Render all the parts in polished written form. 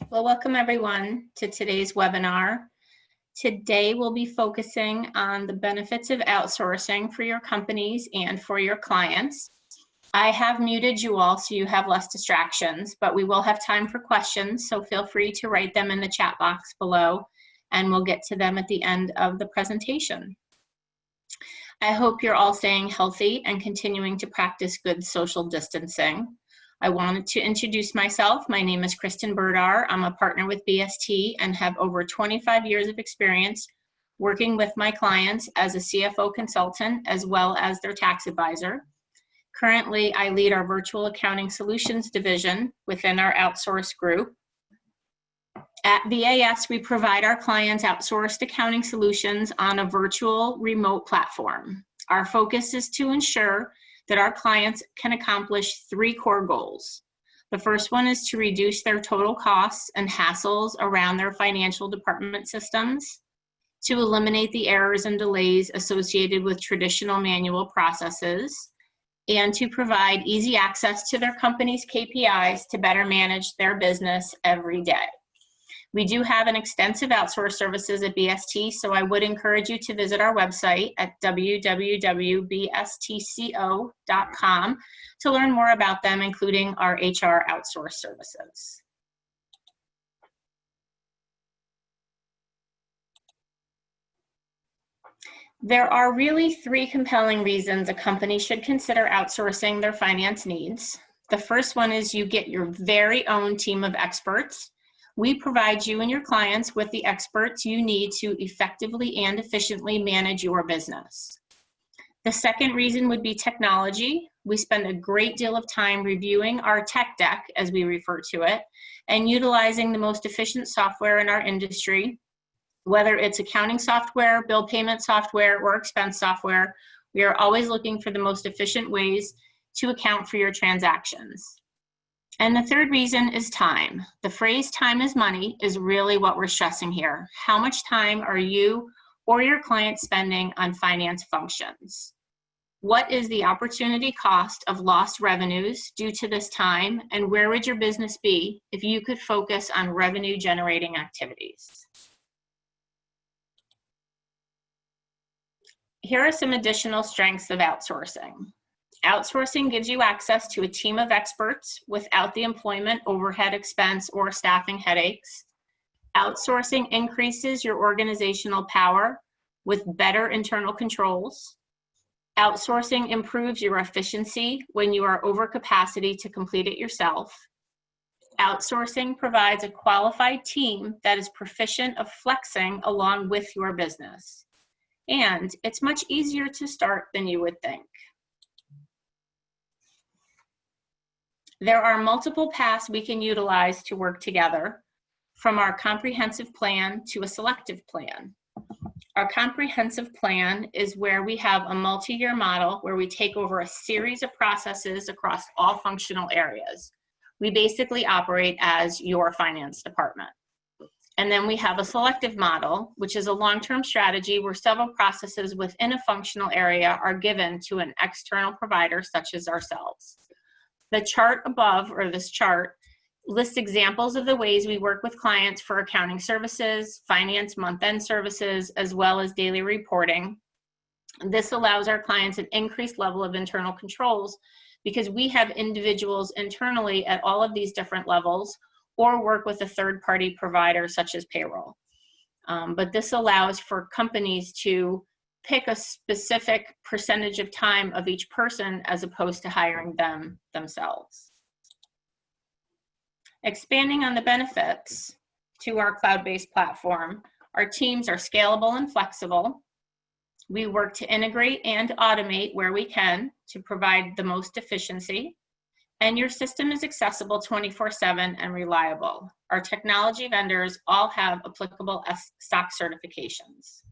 Well, welcome everyone to today's webinar. Today we'll be focusing on the benefits of outsourcing for your companies and for your clients. I have muted you all so you have less distractions, but we will have time for questions, so feel free to write them in the chat box below and we'll get to them at the end of the presentation. I hope you're all staying healthy and continuing to practice good social distancing. I wanted to introduce myself. My name is Kristen Burdar. I'm a partner with BST and have over 25 years of experience working with my clients as a CFO consultant as well as their tax advisor. Currently, I lead our virtual accounting solutions division within our outsource group. At VAS, we provide our clients outsourced accounting solutions on a virtual remote platform. Our focus is to ensure that our clients can accomplish three core goals. The first one is to reduce their total costs and hassles around their financial department systems, to eliminate the errors and delays associated with traditional manual processes, and to provide easy access to their company's KPIs to better manage their business every day. We do have an extensive outsource services at BST, so I would encourage you to visit our website at www.bstco.com to learn more about them, including our HR outsource services. There are really three compelling reasons a company should consider outsourcing their finance needs. The first one is you get your very own team of experts. We provide you and your clients with the experts you need to effectively and efficiently manage your business. The second reason would be technology. We spend a great deal of time reviewing our tech deck, as we refer to it, and utilizing the most efficient software in our industry, whether it's accounting software, bill payment software, or expense software. We are always looking for the most efficient ways to account for your transactions. And the third reason is time. The phrase time is money is really what we're stressing here. How much time are you or your client spending on finance functions? What is the opportunity cost of lost revenues due to this time, and where would your business be if you could focus on revenue generating activities? Here are some additional strengths of outsourcing. Outsourcing gives you access to a team of experts without the employment, overhead expense, or staffing headaches. Outsourcing increases your organizational power with better internal controls. Outsourcing improves your efficiency when you are over capacity to complete it yourself. Outsourcing provides a qualified team that is proficient of flexing along with your business. And it's much easier to start than you would think. There are multiple paths we can utilize to work together, from our comprehensive plan to a selective plan. Our comprehensive plan is where we have a multi-year model where we take over a series of processes across all functional areas. We basically operate as your finance department. And then we have a selective model, which is a long-term strategy where several processes within a functional area are given to an external provider such as ourselves. The chart above, or this chart, lists examples of the ways we work with clients for accounting services, finance month-end services, as well as daily reporting. This allows our clients an increased level of internal controls because we have individuals internally at all of these different levels or work with a third-party provider such as payroll. But this allows for companies to pick a specific percentage of time of each person as opposed to hiring them themselves. Expanding on the benefits to our cloud-based platform, our teams are scalable and flexible. We work to integrate and automate where we can to provide the most efficiency. And your system is accessible 24/7 and reliable. Our technology vendors all have applicable SOC certifications.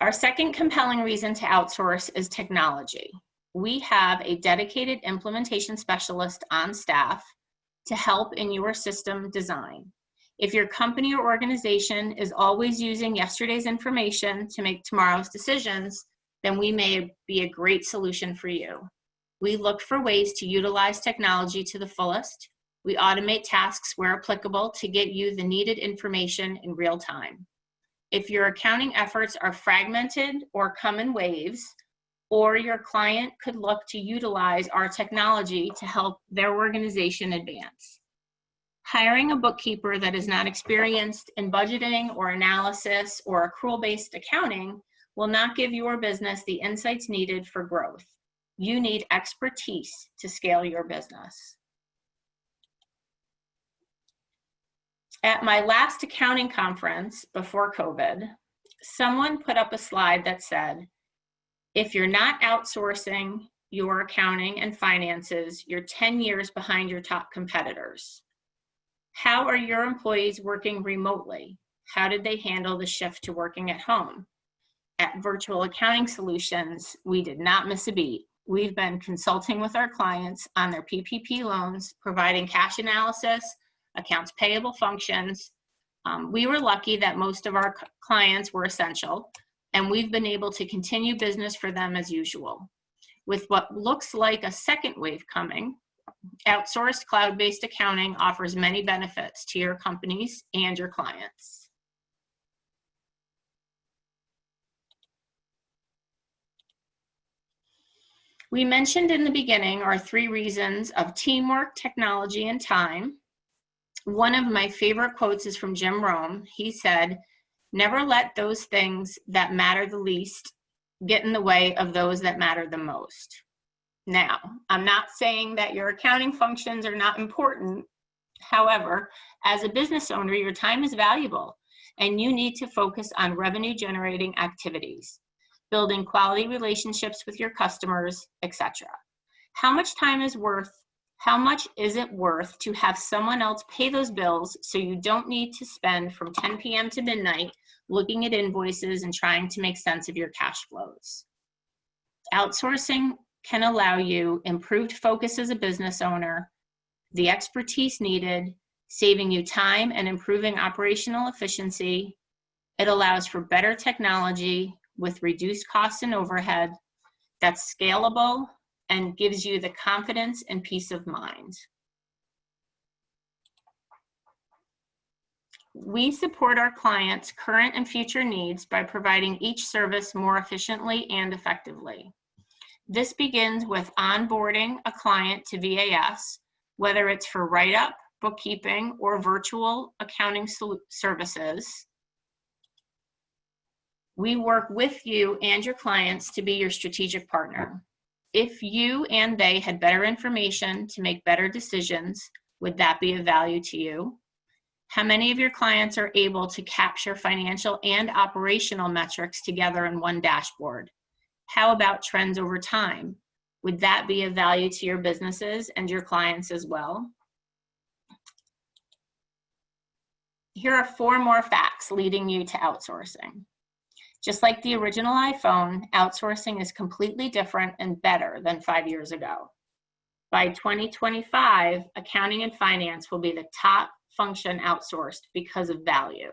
Our second compelling reason to outsource is technology. We have a dedicated implementation specialist on staff to help in your system design. If your company or organization is always using yesterday's information to make tomorrow's decisions, then we may be a great solution for you. We look for ways to utilize technology to the fullest. We automate tasks where applicable to get you the needed information in real time. If your accounting efforts are fragmented or come in waves, or your client could look to utilize our technology to help their organization advance. Hiring a bookkeeper that is not experienced in budgeting or analysis or accrual-based accounting will not give your business the insights needed for growth. You need expertise to scale your business. At my last accounting conference before COVID, someone put up a slide that said, if you're not outsourcing your accounting and finances, you're 10 years behind your top competitors. How are your employees working remotely? How did they handle the shift to working at home? At Virtual Accounting Solutions, we did not miss a beat. We've been consulting with our clients on their PPP loans, providing cash analysis, accounts payable functions. We were lucky that most of our clients were essential, and we've been able to continue business for them as usual. With what looks like a second wave coming, outsourced cloud-based accounting offers many benefits to your companies and your clients. We mentioned in the beginning our 3 reasons of teamwork, technology, and time. One of my favorite quotes is from Jim Rome. He said, "Never let those things that matter the least get in the way of those that matter the most." Now, I'm not saying that your accounting functions are not important. However, as a business owner, your time is valuable and you need to focus on revenue generating activities, building quality relationships with your customers, etc. How much is it worth to have someone else pay those bills so you don't need to spend from 10 p.m. to midnight looking at invoices and trying to make sense of your cash flows? Outsourcing can allow you improved focus as a business owner, the expertise needed, saving you time and improving operational efficiency. It allows for better technology with reduced costs and overhead that's scalable and gives you the confidence and peace of mind. We support our clients' current and future needs by providing each service more efficiently and effectively. This begins with onboarding a client to VAS, whether it's for write-up, bookkeeping, or virtual accounting services. We work with you and your clients to be your strategic partner. If you and they had better information to make better decisions, would that be of value to you? How many of your clients are able to capture financial and operational metrics together in one dashboard? How about trends over time? Would that be of value to your businesses and your clients as well? Here are 4 more facts leading you to outsourcing. Just like the original iPhone, outsourcing is completely different and better than 5 years ago. By 2025, accounting and finance will be the top function outsourced because of value.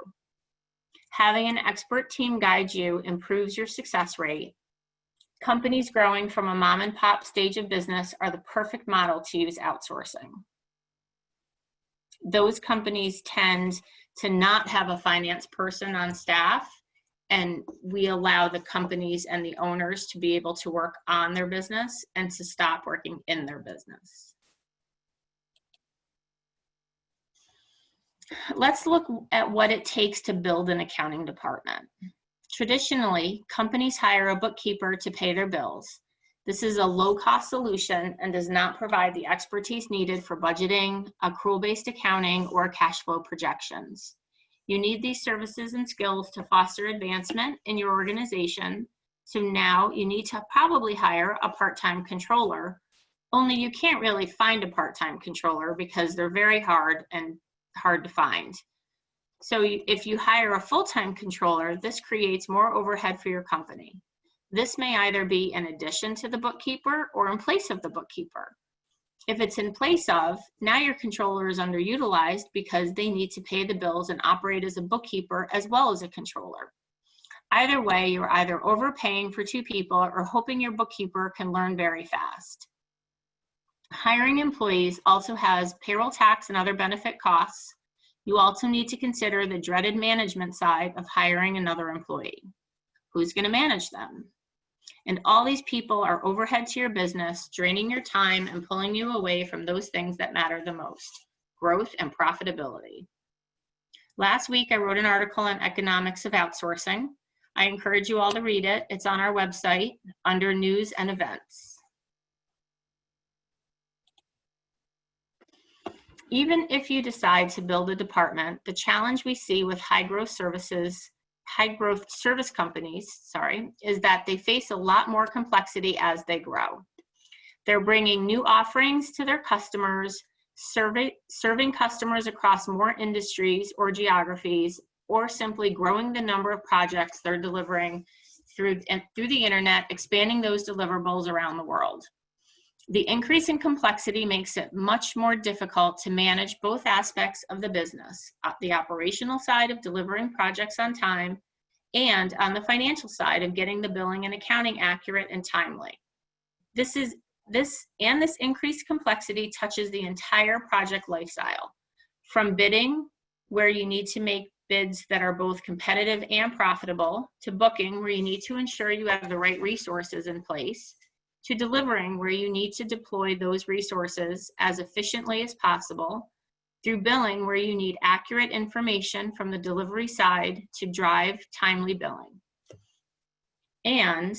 Having an expert team guide you improves your success rate. Companies growing from a mom and pop stage of business are the perfect model to use outsourcing. Those companies tend to not have a finance person on staff, and we allow the companies and the owners to be able to work on their business and to stop working in their business. Let's look at what it takes to build an accounting department. Traditionally, companies hire a bookkeeper to pay their bills. This is a low-cost solution and does not provide the expertise needed for budgeting, accrual-based accounting, or cash flow projections. You need these services and skills to foster advancement in your organization, so now you need to probably hire a part-time controller, only you can't really find a part-time controller because they're very hard to find. So if you hire a full-time controller, this creates more overhead for your company. This may either be in addition to the bookkeeper or in place of the bookkeeper. If it's in place of, now your controller is underutilized because they need to pay the bills and operate as a bookkeeper as well as a controller. Either way, you're either overpaying for 2 people or hoping your bookkeeper can learn very fast. Hiring employees also has payroll tax and other benefit costs. You also need to consider the dreaded management side of hiring another employee. Who's going to manage them? And all these people are overhead to your business, draining your time and pulling you away from those things that matter the most: growth and profitability. Last week, I wrote an article on economics of outsourcing. I encourage you all to read it. It's on our website under news and events. Even if you decide to build a department, the challenge we see with high growth service companies, is that they face a lot more complexity as they grow. They're bringing new offerings to their customers, serving customers across more industries or geographies, or simply growing the number of projects they're delivering through the internet, expanding those deliverables around the world. The increase in complexity makes it much more difficult to manage both aspects of the business, the operational side of delivering projects on time, and on the financial side of getting the billing and accounting accurate and timely. This increased complexity touches the entire project lifecycle, from bidding, where you need to make bids that are both competitive and profitable, to booking, where you need to ensure you have the right resources in place, to delivering, where you need to deploy those resources as efficiently as possible, through billing, where you need accurate information from the delivery side to drive timely billing. And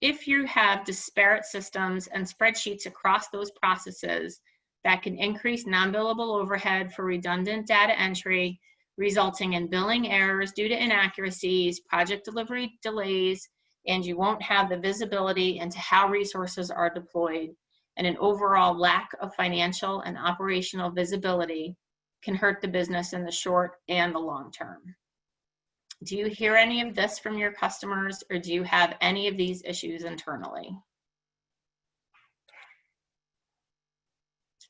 if you have disparate systems and spreadsheets across those processes, that can increase non-billable overhead for redundant data entry, resulting in billing errors due to inaccuracies, project delivery delays, and you won't have the visibility into how resources are deployed, and an overall lack of financial and operational visibility can hurt the business in the short and the long term. Do you hear any of this from your customers, or do you have any of these issues internally?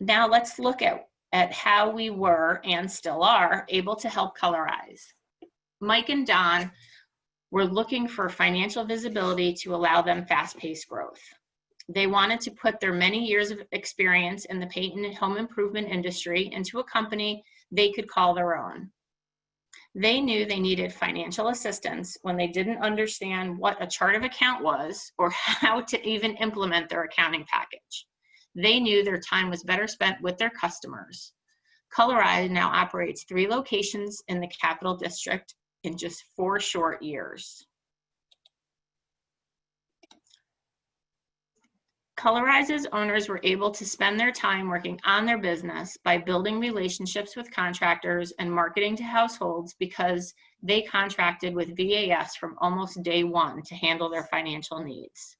Now let's look at how we were, and still are, able to help Colorize. Mike and Don were looking for financial visibility to allow them fast-paced growth. They wanted to put their many years of experience in the paint and home improvement industry into a company they could call their own. They knew they needed financial assistance when they didn't understand what a chart of account was or how to even implement their accounting package. They knew their time was better spent with their customers. Colorize now operates 3 locations in the Capital District in just 4 short years. Colorize's owners were able to spend their time working on their business by building relationships with contractors and marketing to households, because they contracted with VAS from almost day one to handle their financial needs.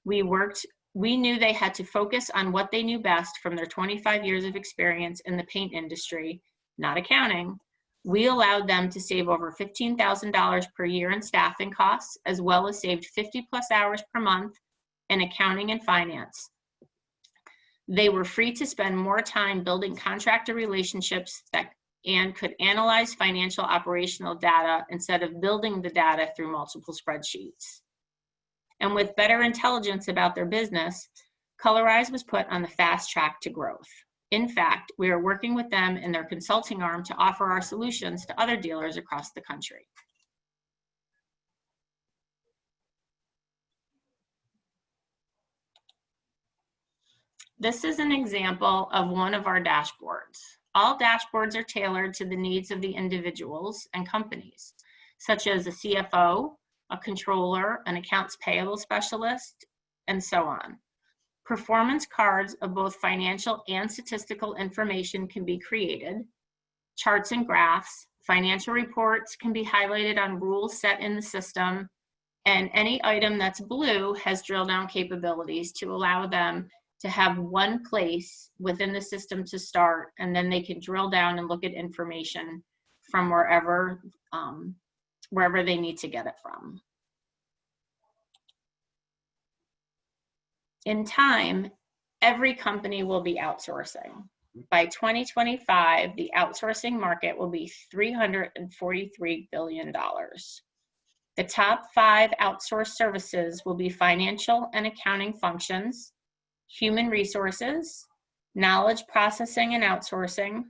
We knew they had to focus on what they knew best from their 25 years of experience in the paint industry, not accounting. We allowed them to save over $15,000 per year in staffing costs, as well as saved 50+ hours per month in accounting and finance. They were free to spend more time building contractor relationships and could analyze financial operational data instead of building the data through multiple spreadsheets. And with better intelligence about their business, Colorize was put on the fast track to growth. In fact, we are working with them in their consulting arm to offer our solutions to other dealers across the country. This is an example of one of our dashboards. All dashboards are tailored to the needs of the individuals and companies, such as a CFO, a controller, an accounts payable specialist, and so on. Performance cards of both financial and statistical information can be created. Charts and graphs, financial reports can be highlighted on rules set in the system, and any item that's blue has drill down capabilities to allow them to have one place within the system to start, and then they can drill down and look at information from wherever they need to get it from. In time, every company will be outsourcing. By 2025, the outsourcing market will be $343 billion. The top 5 outsourced services will be financial and accounting functions, human resources, knowledge processing and outsourcing,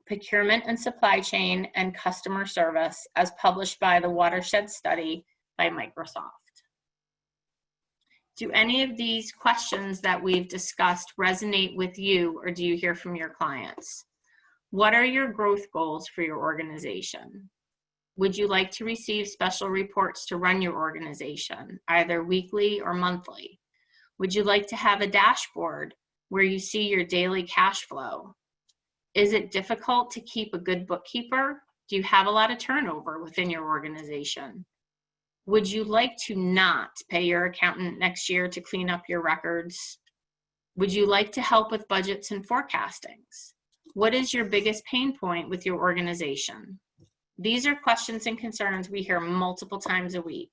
procurement and supply chain, and customer service, as published by the Watershed Study by Microsoft. Do any of these questions that we've discussed resonate with you, or do you hear from your clients? What are your growth goals for your organization? Would you like to receive special reports to run your organization, either weekly or monthly? Would you like to have a dashboard where you see your daily cash flow? Is it difficult to keep a good bookkeeper? Do you have a lot of turnover within your organization? Would you like to not pay your accountant next year to clean up your records? Would you like to help with budgets and forecastings? What is your biggest pain point with your organization? These are questions and concerns we hear multiple times a week.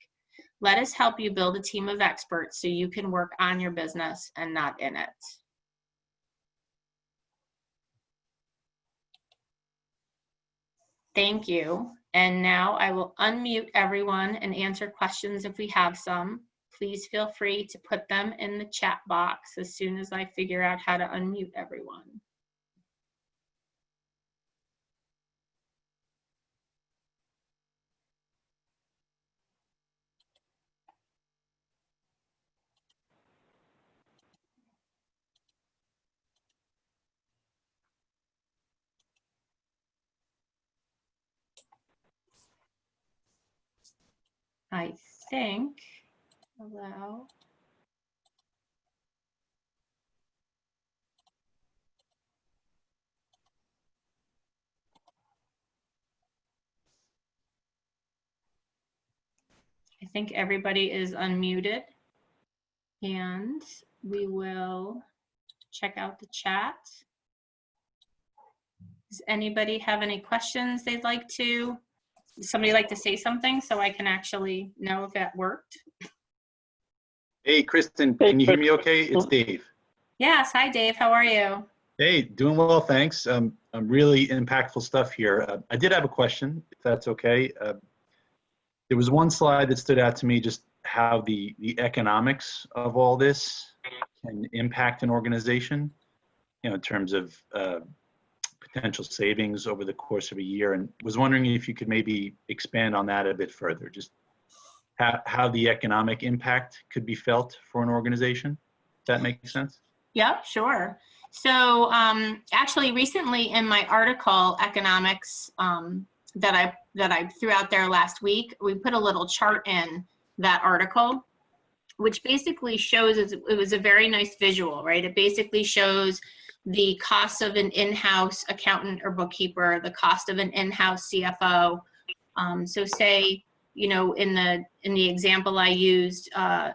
Let us help you build a team of experts so you can work on your business and not in it. Thank you. And now I will unmute everyone and answer questions if we have some. Please feel free to put them in the chat box as soon as I figure out how to unmute everyone. I think, allow. I think everybody is unmuted, and we will check out the chat. Does anybody have any questions they'd like to? Does somebody like to say something so I can actually know if that worked? Hey, Kristen, can you hear me okay? It's Dave. Yes, hi Dave, how are you? Hey, doing well, thanks. Really impactful stuff here. I did have a question, if that's okay. There was one slide that stood out to me, just how the economics of all this can impact an organization, you know, in terms of potential savings over the course of a year, and was wondering if you could maybe expand on that a bit further, just how the economic impact could be felt for an organization. If that makes sense? Yep, sure. So actually recently in my article, Economics, that I threw out there last week, we put a little chart in that article, which basically shows, it was a very nice visual, right? It basically shows the cost of an in-house accountant or bookkeeper, the cost of an in-house CFO. So say, you know, in the example I used, an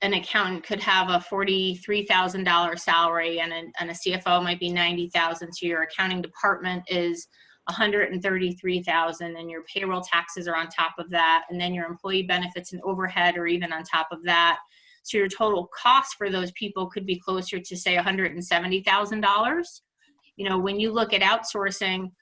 accountant could have a $43,000 salary, and a CFO might be $90,000. So your accounting department is $133,000, and your payroll taxes are on top of that, and then your employee benefits and overhead are even on top of that. So your total cost for those people could be closer to, say, $170,000. You know, when you look at outsourcing,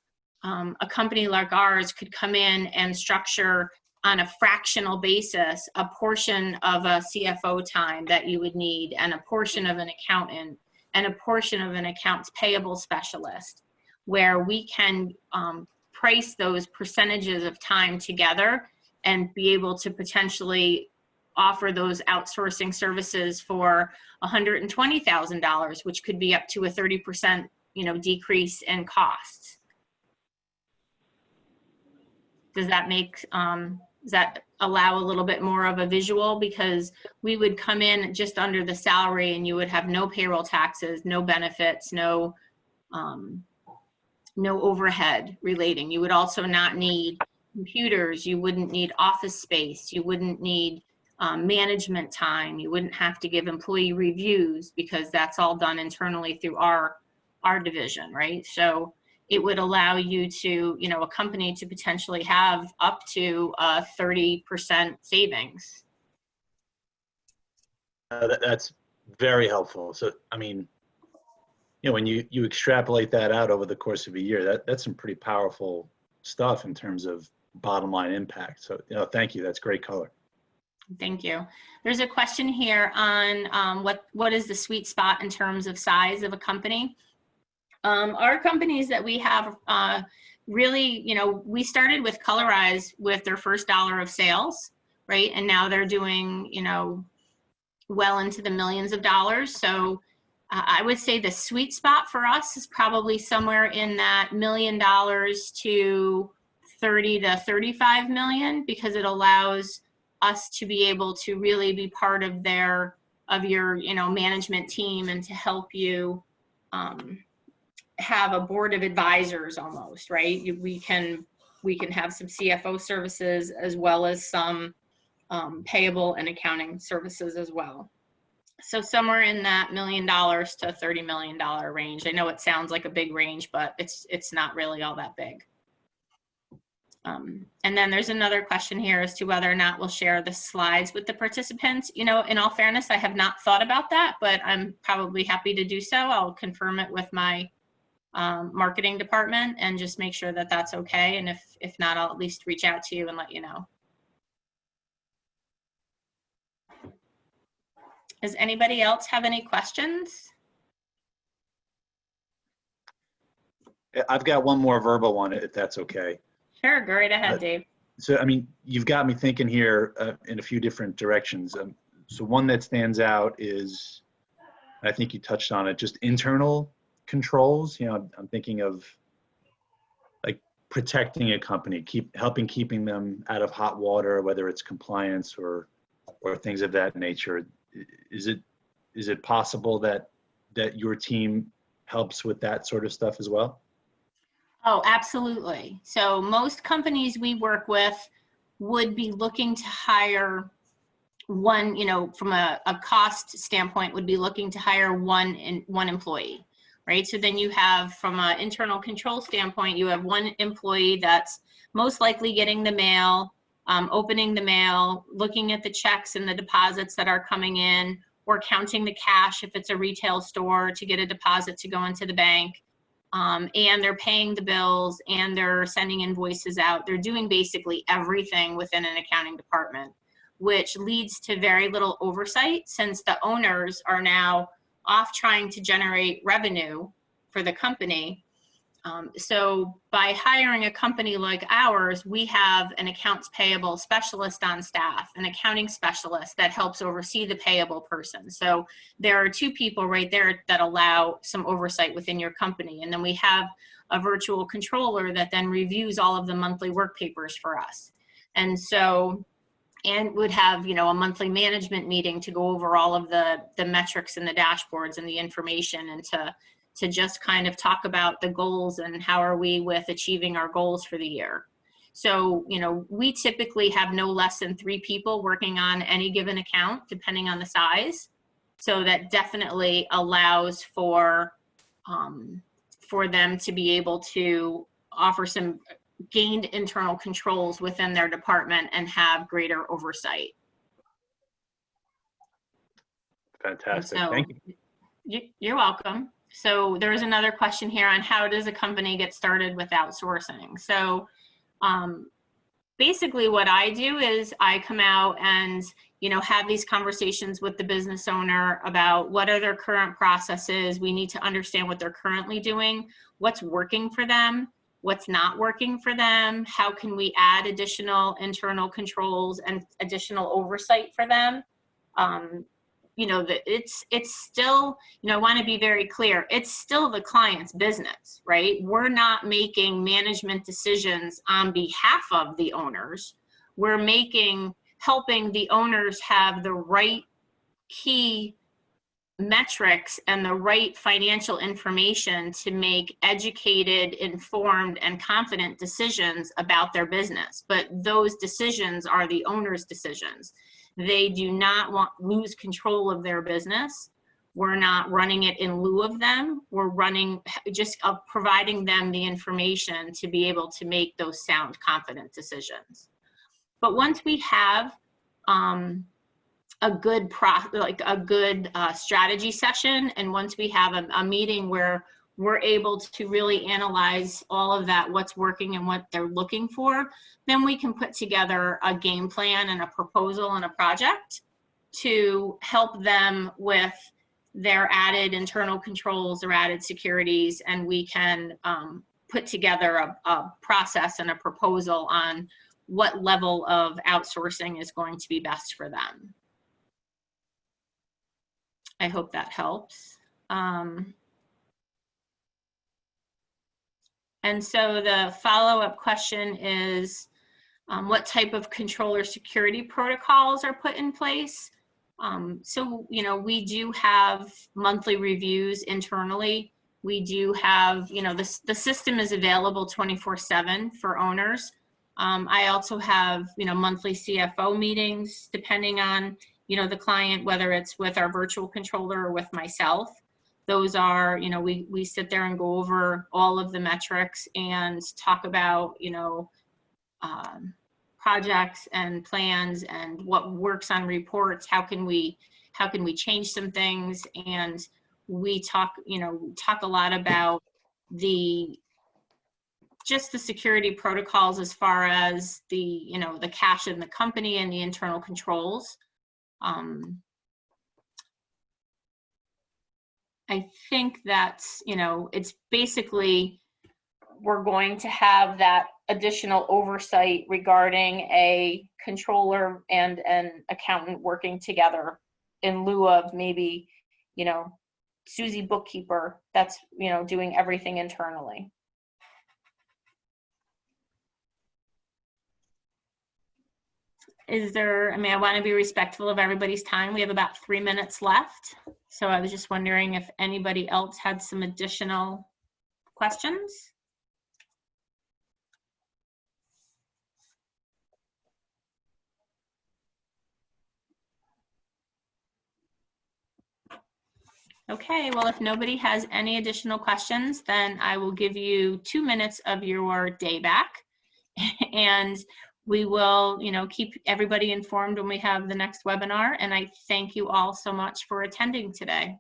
a company like ours could come in and structure on a fractional basis a portion of a CFO time that you would need, and a portion of an accountant, and a portion of an accounts payable specialist, where we can price those percentages of time together and be able to potentially offer those outsourcing services for $120,000, which could be up to a 30%, you know, decrease in costs. Does that make, does that allow a little bit more of a visual? Because we would come in just under the salary and you would have no payroll taxes, no benefits, no overhead relating. You would also not need computers. You wouldn't need office space. You wouldn't need management time. You wouldn't have to give employee reviews, because that's all done internally through our division, right? So it would allow you to, you know, a company to potentially have up to 30% savings. That's very helpful. So, I mean, you know, when you extrapolate that out over the course of a year, that's some pretty powerful stuff in terms of bottom line impact. So, you know, thank you. That's great color. Thank you. There's a question here on what is the sweet spot in terms of size of a company. Our companies that we have really, we started with Colorize with their first $1 of sales, right? And now they're doing, well into the millions of dollars. So I would say the sweet spot for us is probably somewhere in that $1 million to 30 to 35 million, because it allows us to be able to really be part of your management team, and to help you have a board of advisors almost, right? We can have some CFO services as well as some payable and accounting services as well. So somewhere in that $1 million to $30 million range. I know it sounds like a big range, but it's not really all that big. And then there's another question here as to whether or not we'll share the slides with the participants. In all fairness, I have not thought about that, but I'm probably happy to do so. I'll confirm it with my marketing department and just make sure that that's okay. And if not, I'll at least reach out to you and let you know. Does anybody else have any questions? I've got one more verbal one, if that's okay. Sure, go right ahead, Dave. So, I mean, you've got me thinking here in a few different directions. So one that stands out is, I think you touched on it, just internal controls. I'm thinking of like protecting a company, keeping them out of hot water, whether it's compliance or things of that nature. Is it possible that your team helps with that sort of stuff as well? Oh, absolutely. So most companies we work with would be looking to hire one, from a cost standpoint, would be looking to hire one employee, right? So then you have, from an internal control standpoint, you have one employee that's most likely getting the mail, opening the mail, looking at the checks and the deposits that are coming in, or counting the cash if it's a retail store to get a deposit to go into the bank. And they're paying the bills, and they're sending invoices out. They're doing basically everything within an accounting department, which leads to very little oversight, since the owners are now off trying to generate revenue for the company. So by hiring a company like ours, we have an accounts payable specialist on staff, an accounting specialist that helps oversee the payable person. So there are two people right there that allow some oversight within your company. And then we have a virtual controller that then reviews all of the monthly work papers for us. And so, and would have, a monthly management meeting to go over all of the metrics and the dashboards and the information, and to just kind of talk about the goals and how are we with achieving our goals for the year. So, we typically have no less than 3 people working on any given account, depending on the size. So that definitely allows for them to be able to offer some gained internal controls within their department and have greater oversight. Fantastic. So, thank you. You're welcome. So there's another question here on how does a company get started with outsourcing? So basically what I do is I come out and, have these conversations with the business owner about what are their current processes. We need to understand what they're currently doing, what's working for them, what's not working for them, how can we add additional internal controls and additional oversight for them. That it's still, I want to be very clear, it's still the client's business, right? We're not making management decisions on behalf of the owners. We're helping the owners have the right key metrics and the right financial information to make educated, informed, and confident decisions about their business. But those decisions are the owner's decisions. They do not lose control of their business. We're not running it in lieu of them. We're providing them the information to be able to make those sound, confident decisions. But once we have a good strategy session, and once we have a meeting where we're able to really analyze all of that, what's working and what they're looking for, then we can put together a game plan and a proposal and a project to help them with their added internal controls or added securities, and we can put together a process and a proposal on what level of outsourcing is going to be best for them. I hope that helps. And so the follow-up question is, what type of controller security protocols are put in place? So, you know, we do have monthly reviews internally. We do have, you know, the system is available 24/7 for owners. I also have, you know, monthly CFO meetings, depending on, you know, the client, whether it's with our virtual controller or with myself. Those are, you know, we sit there and go over all of the metrics and talk about, you know, projects and plans and what works on reports. How can we change some things? And we talk, you know, talk a lot about just the security protocols as far as the, you know, the cash in the company and the internal controls. I think that's, you know, it's basically, we're going to have that additional oversight regarding a controller and an accountant working together in lieu of maybe, you know, Susie bookkeeper that's, you know, doing everything internally. Is there, I mean, I want to be respectful of everybody's time. We have about 3 minutes left. So I was just wondering if anybody else had some additional questions. Okay, well, if nobody has any additional questions, then I will give you 2 minutes of your day back. And we will, you know, keep everybody informed when we have the next webinar. And I thank you all so much for attending today.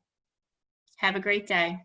Have a great day.